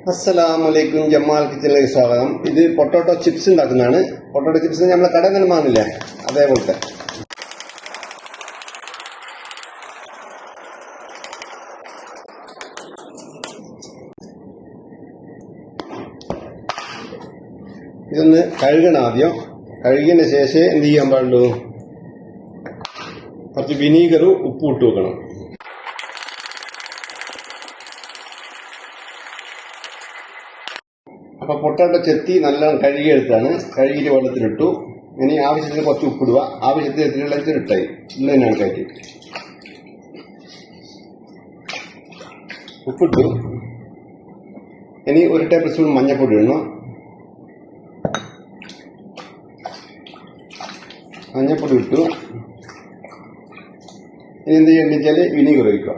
അസ്സലാമലൈക്കും. ജമാൽ കിച്ചണിലേക്ക് സ്വാഗതം. ഇത് പൊട്ടോട്ടോ ചിപ്സ് ഉണ്ടാക്കുന്നതാണ്. പൊട്ടോട്ടോ ചിപ്സ് നമ്മളെ കടയിൽ നിന്ന് വാങ്ങില്ലേ, അതേപോലത്തെ. ഇതൊന്ന് കഴുകണം. ആദ്യം കഴുകിയതിന് ശേഷം എന്ത് ചെയ്യാൻ പാടുള്ളൂ, കുറച്ച് വിനീഗറും ഉപ്പും ഇട്ട് വെക്കണം. അപ്പൊ പൊട്ടോട്ടോ ചെത്തി നല്ലോണം കഴുകിയെടുത്താണ്. കഴുകിയിട്ട് വെള്ളത്തിലിട്ടു. ഇനി ആവശ്യത്തിന് കുറച്ച് ഉപ്പിടുക. ആവശ്യത്തിന് എത്തിയുള്ള ഇട്ടായി ഇന്നതിനാണ് കയറ്റി ഉപ്പിട്ടു. ഇനി 1 ടേബിൾ സ്പൂൺ മഞ്ഞൾപ്പൊടി ഇടണം. മഞ്ഞൾപ്പൊടി ഇട്ടു. ഇനി എന്ത് ചെയ്യുക വെച്ചാൽ വിനീഗർ ഒഴിക്കുക.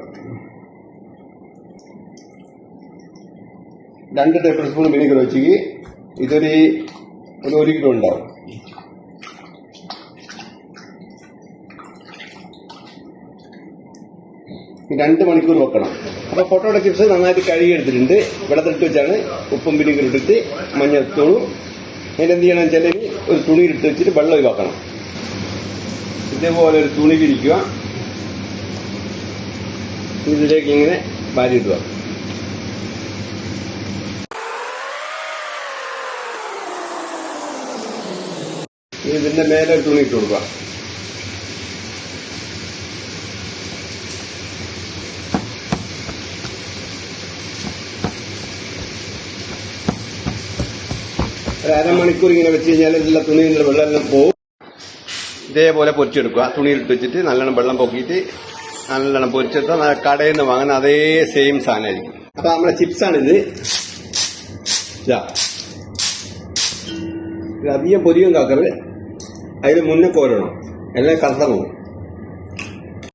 2 ടേബിൾ സ്പൂൺ വിനീഗർ ഒഴിച്ചെങ്കിൽ ഇതൊരു 1 കിലോ ഉണ്ടാവും. ഈ 2 മണിക്കൂർ വെക്കണം. അപ്പോൾ പൊട്ടോട്ടോ ചിപ്സ് നന്നായിട്ട് കഴുകിയെടുത്തിട്ടുണ്ട്. വെള്ളത്തിലിട്ട് വെച്ചാണ് ഉപ്പും വിനീഗർ ഇട്ടിട്ട് മഞ്ഞൾത്തോളും. അതിനെന്ത് ചെയ്യണം വെച്ചാൽ ഒരു തുണിയിലിട്ട് വെച്ചിട്ട് വെള്ളം ഒഴിവാക്കണം. ഇതേപോലെ ഒരു തുണി വിരിക്കുക. ഇതിലേക്ക് ഇങ്ങനെ വാരിയിടുക. ഇതിന്റെ മേലെ ഒരു തുണി ഇട്ട് കൊടുക്കുക. ഒരു അരമണിക്കൂർ ഇങ്ങനെ വെച്ച് കഴിഞ്ഞാൽ ഇതിലെ തുണിയിൽ വെള്ളം പോകും. ഇതേപോലെ പൊരിച്ചെടുക്കുക. തുണിയിലിട്ട് വെച്ചിട്ട് നല്ലോണം വെള്ളം പൊക്കിയിട്ട് നല്ലോണം പൊരിച്ചെടുത്താൽ കടയിൽ നിന്ന് വാങ്ങുന്ന അതേ സെയിം സാധനമായിരിക്കും. അപ്പൊ നമ്മുടെ ചിപ്സാണിത്. ഇത് അധികം പൊരിയും കാക്കറ്. അതിൽ മുന്നേ കോരണം, എല്ലാം കറുത്ത പോകും.